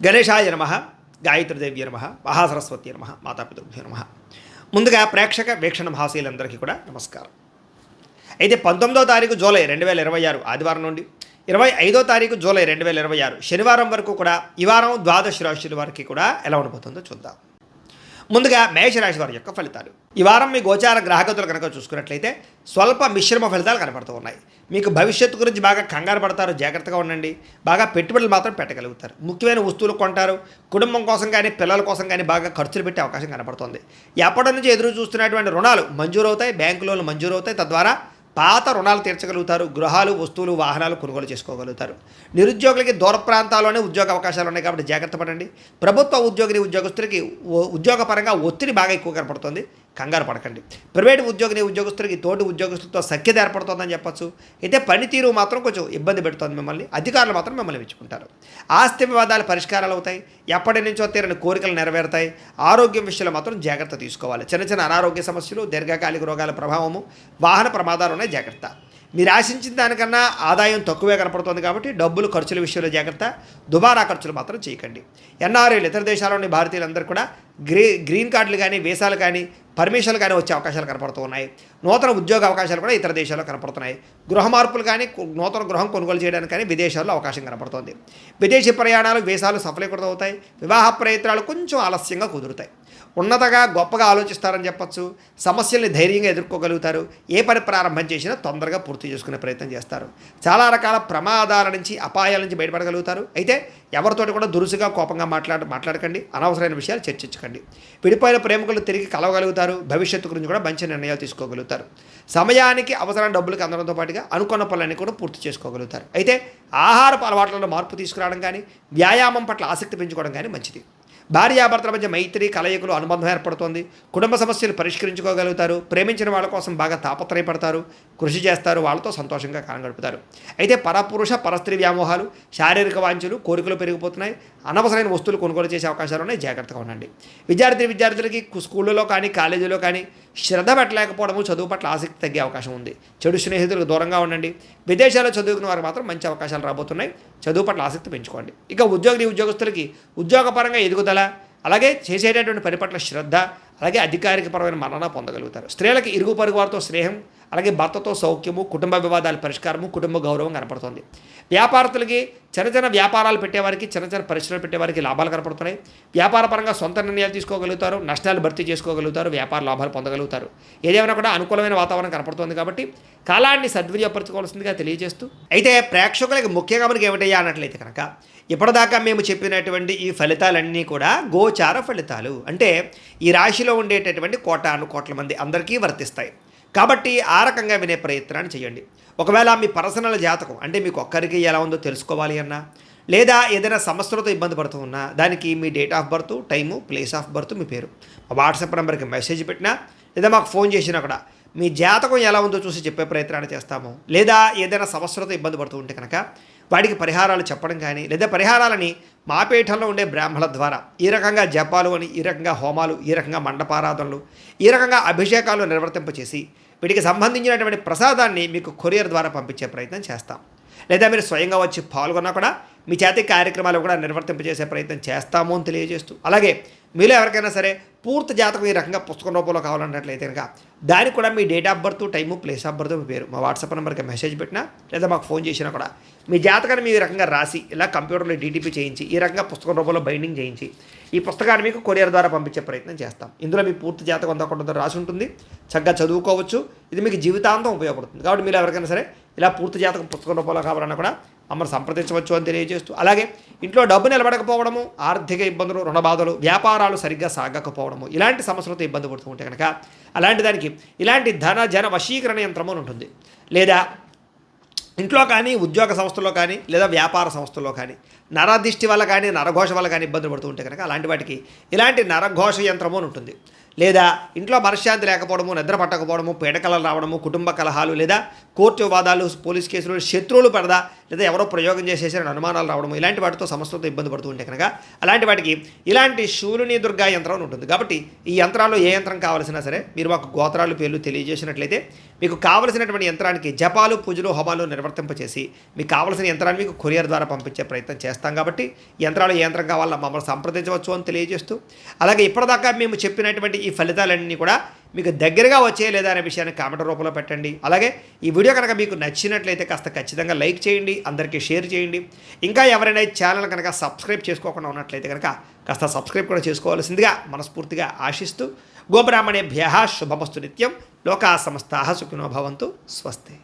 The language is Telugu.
గణేశాయ నమః, గాయత్రీదేవ్య నమః, మహాసరస్వతి నమః, మాతాపితృభ్యో నమః. ముందుగా ప్రేక్షక వీక్షణ మహాశీలందరికీ కూడా నమస్కారం. అయితే 19వ తారీఖు జూలై 2026 ఆదివారం నుండి 25వ తారీఖు జూలై 2026 శనివారం వరకు కూడా ఈ వారం ద్వాదశ రాశుల వారికి కూడా ఎలా ఉండబోతుందో చూద్దాం. ముందుగా మేషరాశి వారి యొక్క ఫలితాలు. ఈ వారం మీ గోచార గ్రహగతులు కనుక చూసుకున్నట్లయితే స్వల్ప మిశ్రమ ఫలితాలు కనపడుతూ ఉన్నాయి. మీకు భవిష్యత్తు గురించి బాగా కంగారు పడతారు, జాగ్రత్తగా ఉండండి. బాగా పెట్టుబడులు మాత్రం పెట్టగలుగుతారు. ముఖ్యమైన వస్తువులు కొంటారు. కుటుంబం కోసం కానీ పిల్లల కోసం కానీ బాగా ఖర్చులు పెట్టే అవకాశం కనపడుతుంది. ఎప్పటి నుంచి ఎదురు చూస్తున్నటువంటి రుణాలు మంజూరవుతాయి, బ్యాంకు లోన్లు మంజూరవుతాయి. తద్వారా పాత రుణాలు తీర్చగలుగుతారు. గృహాలు, వస్తువులు, వాహనాలు కొనుగోలు చేసుకోగలుగుతారు. నిరుద్యోగులకి దూర ప్రాంతాల్లోనే ఉద్యోగ అవకాశాలు ఉన్నాయి కాబట్టి జాగ్రత్త పడండి. ప్రభుత్వ ఉద్యోగస్తులకి ఉద్యోగపరంగా ఒత్తిడి బాగా ఎక్కువ కనపడుతుంది, కంగారు పడకండి. ప్రైవేటు ఉద్యోగస్తులకి తోటి ఉద్యోగస్తులతో సఖ్యత ఏర్పడుతుందని చెప్పచ్చు. అయితే పనితీరు మాత్రం కొంచెం ఇబ్బంది పెడుతుంది మిమ్మల్ని. అధికారులు మాత్రం మిమ్మల్ని మెచ్చుకుంటారు. ఆస్తి వివాదాలు పరిష్కారాలు అవుతాయి. ఎప్పటి నుంచో తీరని కోరికలు నెరవేరుతాయి. ఆరోగ్యం విషయంలో మాత్రం జాగ్రత్త తీసుకోవాలి. చిన్న అనారోగ్య సమస్యలు, దీర్ఘకాలిక రోగాల ప్రభావము, వాహన ప్రమాదాలు ఉన్నాయి, జాగ్రత్త. మీరు ఆశించిన దానికన్నా ఆదాయం తక్కువే కనపడుతుంది కాబట్టి డబ్బులు ఖర్చుల విషయంలో జాగ్రత్త. దుబారా ఖర్చులు మాత్రం చేయకండి. ఎన్ఆర్ఐలు, ఇతర దేశాల్లోని భారతీయులందరూ కూడా గ్రీన్ కార్డులు కానీ, వీసాలు కానీ, పర్మిషన్లు కానీ వచ్చే అవకాశాలు కనపడుతూ ఉన్నాయి. నూతన ఉద్యోగ అవకాశాలు కూడా ఇతర దేశాల్లో కనపడుతున్నాయి. గృహ మార్పులు కానీ, నూతన గృహం కొనుగోలు చేయడానికి కానీ విదేశాల్లో అవకాశం కనపడుతుంది. విదేశీ ప్రయాణాలు, వీసాలు సఫలీకృతం అవుతాయి. వివాహ ప్రయత్నాలు కొంచెం ఆలస్యంగా కుదురుతాయి. ఉన్నతగా గొప్పగా ఆలోచిస్తారని చెప్పచ్చు. సమస్యల్ని ధైర్యంగా ఎదుర్కోగలుగుతారు. ఏ పని ప్రారంభం చేసినా తొందరగా పూర్తి చేసుకునే ప్రయత్నం చేస్తారు. చాలా రకాల ప్రమాదాల నుంచి, అపాయాల నుంచి బయటపడగలుగుతారు. అయితే ఎవరితోటి కూడా దురుసుగా కోపంగా మాట్లాడకండి. అనవసరమైన విషయాలు చర్చించకండి. విడిపోయిన ప్రేమికులు తిరిగి కలవగలుగుతారు. భవిష్యత్తు గురించి కూడా మంచి నిర్ణయాలు తీసుకోగలుగుతారు. సమయానికి అవసరమైన డబ్బులకు అందడంతో పాటుగా అనుకున్న పనులన్నీ కూడా పూర్తి చేసుకోగలుగుతారు. అయితే ఆహారపు అలవాట్లలో మార్పు తీసుకురావడం కానీ, వ్యాయామం పట్ల ఆసక్తి పెంచుకోవడం కానీ మంచిది. భార్యాభర్తల మధ్య మైత్రి, కలయికలు, అనుబంధం ఏర్పడుతుంది. కుటుంబ సమస్యలు పరిష్కరించుకోగలుగుతారు. ప్రేమించిన వాళ్ళ కోసం బాగా తాపత్రయపడతారు, కృషి చేస్తారు. వాళ్ళతో సంతోషంగా కాలం గడుపుతారు. అయితే పరపురుష పరస్త్రీ వ్యామోహాలు, శారీరక వాంఛలు, కోరికలు పెరిగిపోతున్నాయి. అనవసరమైన వస్తువులు కొనుగోలు చేసే అవకాశాలు ఉన్నాయి, జాగ్రత్తగా ఉండండి. విద్యార్థులకి స్కూళ్ళలో కానీ, కాలేజీలో కానీ శ్రద్ధ పెట్టలేకపోవడము, చదువు పట్ల ఆసక్తి తగ్గే అవకాశం ఉంది. చెడు స్నేహితులకు దూరంగా ఉండండి. విదేశాల్లో చదువుకున్న వారికి మాత్రం మంచి అవకాశాలు రాబోతున్నాయి. చదువు పట్ల ఆసక్తి పెంచుకోండి. ఇక ఉద్యోగస్తులకి ఉద్యోగపరంగా ఎదుగుదల, అలాగే చేసేటటువంటి పని పట్ల శ్రద్ధ, అలాగే అధికారికపరమైన మన్నన పొందగలుగుతారు. స్త్రీలకి ఇరుగు పొరుగు వారితో స్నేహం, అలాగే భర్తతో సౌఖ్యము, కుటుంబ వివాదాల పరిష్కారము, కుటుంబ గౌరవం కనపడుతుంది. వ్యాపారస్తులకి చిన్న వ్యాపారాలు పెట్టేవారికి, చిన్న పరిశ్రమలు పెట్టేవారికి లాభాలు కనపడుతున్నాయి. వ్యాపారపరంగా సొంత నిర్ణయాలు తీసుకోగలుగుతారు. నష్టాలు భర్తీ చేసుకోగలుగుతారు. వ్యాపార లాభాలు పొందగలుగుతారు. ఏదేమైనా కూడా అనుకూలమైన వాతావరణం కనపడుతుంది కాబట్టి కాలాన్ని సద్వినియోగపరచుకోవాల్సిందిగా తెలియజేస్తూ, అయితే ప్రేక్షకులకి ముఖ్యంగా మనకి ఏమిటయ్యా అన్నట్లయితే కనుక, ఇప్పటిదాకా మేము చెప్పినటువంటి ఈ ఫలితాలన్నీ కూడా గోచార ఫలితాలు. అంటే ఈ రాశిలో ఉండేటటువంటి కోట్ల మంది అందరికీ వర్తిస్తాయి. కాబట్టి ఆ రకంగా వినే ప్రయత్నాన్ని చేయండి. ఒకవేళ మీ పర్సనల్ జాతకం అంటే మీకు ఒక్కరికి ఎలా ఉందో తెలుసుకోవాలి అన్నా, లేదా ఏదైనా సమస్యలతో ఇబ్బంది పడుతూ ఉన్నా, దానికి మీ date of birth, time, place of birth, మీ పేరు మా వాట్సాప్ నెంబర్కి మెసేజ్ పెట్టినా, లేదా మాకు ఫోన్ చేసినా కూడా మీ జాతకం ఎలా ఉందో చూసి చెప్పే ప్రయత్నాన్ని చేస్తాము. లేదా ఏదైనా సమస్యలతో ఇబ్బంది పడుతూ ఉంటే కనుక వాటికి పరిహారాలు చెప్పడం కానీ, లేదా పరిహారాలని మా పీఠంలో ఉండే బ్రాహ్మణుల ద్వారా ఈ రకంగా జపాలు అని, ఈ రకంగా హోమాలు, ఈ రకంగా మండపారాధనలు, ఈ రకంగా అభిషేకాలు నిర్వర్తింపచేసి వీటికి సంబంధించినటువంటి ప్రసాదాన్ని మీకు కొరియర్ ద్వారా పంపించే ప్రయత్నం చేస్తాం. లేదా మీరు స్వయంగా వచ్చి పాల్గొన్నా కూడా మీ చేతి కార్యక్రమాలు కూడా నిర్వర్తింపజేసే ప్రయత్నం చేస్తాము అని తెలియజేస్తూ, అలాగే మీలో ఎవరికైనా సరే పూర్తి జాతకం ఈ రకంగా పుస్తకం రూపంలో కావాలన్నట్లయితే కనుక దానికి కూడా మీ date of birth, time, place of birth, మీ పేరు మా వాట్సాప్ నెంబర్కి మెసేజ్ పెట్టినా, లేదా మాకు ఫోన్ చేసినా కూడా మీ జాతకాన్ని మీ రకంగా రాసి ఇలా కంప్యూటర్లో డీటీపీ చేయించి ఈ రకంగా పుస్తకం రూపంలో బైండింగ్ చేయించి ఈ పుస్తకాన్ని మీకు కొరియర్ ద్వారా పంపించే ప్రయత్నం చేస్తాం. ఇందులో మీ పూర్తి జాతకం అంతా రాసి ఉంటుంది. చక్కగా చదువుకోవచ్చు. ఇది మీకు జీవితాంతం ఉపయోగపడుతుంది. కాబట్టి మీరు ఎవరికైనా సరే ఇలా పూర్తి జాతకం పుస్తకం రూపంలో కావాలన్నా కూడా మమ్మల్ని సంప్రదించవచ్చు అని తెలియజేస్తూ, అలాగే ఇంట్లో డబ్బు నిలబడకపోవడము, ఆర్థిక ఇబ్బందులు, రుణ బాధలు, వ్యాపారాలు సరిగ్గా సాగకపోవడము, ఇలాంటి సమస్యలతో ఇబ్బంది పడుతూ ఉంటే కనుక అలాంటి దానికి ఇలాంటి జన వశీకరణ యంత్రము అని ఉంటుంది. లేదా ఇంట్లో కానీ, ఉద్యోగ సంస్థల్లో కానీ, లేదా వ్యాపార సంస్థల్లో కానీ నరదిష్టి వల్ల కానీ, నరఘోష వల్ల కానీ ఇబ్బందులు పడుతూ ఉంటే కనుక అలాంటి వాటికి ఇలాంటి నరఘోష యంత్రము అని ఉంటుంది. లేదా ఇంట్లో మనశ్శాంతి లేకపోవడము, నిద్ర పట్టకపోవడము, పీడకలలు రావడము, కుటుంబ కలహాలు, లేదా కోర్టు వివాదాలు, పోలీస్ కేసులు, శత్రువులు పడదా, లేదా ఎవరో ప్రయోగం చేసేసారని అనుమానాలు రావడము, ఇలాంటి వాటితో సమస్యలతో ఇబ్బంది పడుతూ ఉంటే కనుక అలాంటి వాటికి ఇలాంటి శూలిని దుర్గా యంత్రం అని ఉంటుంది. కాబట్టి ఈ యంత్రాల్లో ఏ యంత్రం కావాల్సినా సరే మీరు మాకు గోత్రాలు పేర్లు తెలియజేసినట్లయితే మీకు కావలసినటువంటి యంత్రానికి జపాలు, పూజలు, హోమాలు నిర్వర్తింపచేసి మీకు కావలసిన యంత్రాన్ని మీకు కొరియర్ ద్వారా పంపించే ప్రయత్నం చేస్తాం. కాబట్టి యంత్రాలు ఏ యంత్రం కావాలో మమ్మల్ని సంప్రదించవచ్చు అని తెలియజేస్తూ, అలాగే ఇప్పటిదాకా మేము చెప్పినటువంటి ఈ ఫలితాలన్నీ కూడా మీకు దగ్గరగా వచ్చే లేదా అనే విషయాన్ని కామెంట్ రూపంలో పెట్టండి. అలాగే ఈ వీడియో కనుక మీకు నచ్చినట్లయితే కాస్త ఖచ్చితంగా లైక్ చేయండి, అందరికీ షేర్ చేయండి. ఇంకా ఎవరైనా ఈ ఛానల్ కనుక సబ్స్క్రైబ్ చేసుకోకుండా ఉన్నట్లయితే కనుక కాస్త సబ్స్క్రైబ్ కూడా చేసుకోవాల్సిందిగా మనస్ఫూర్తిగా ఆశిస్తూ, గోబ్రాహ్మణేభ్యః శుభమస్తు నిత్యం, లోకా సమస్తాః సుఖినో భవంతు, స్వస్తి.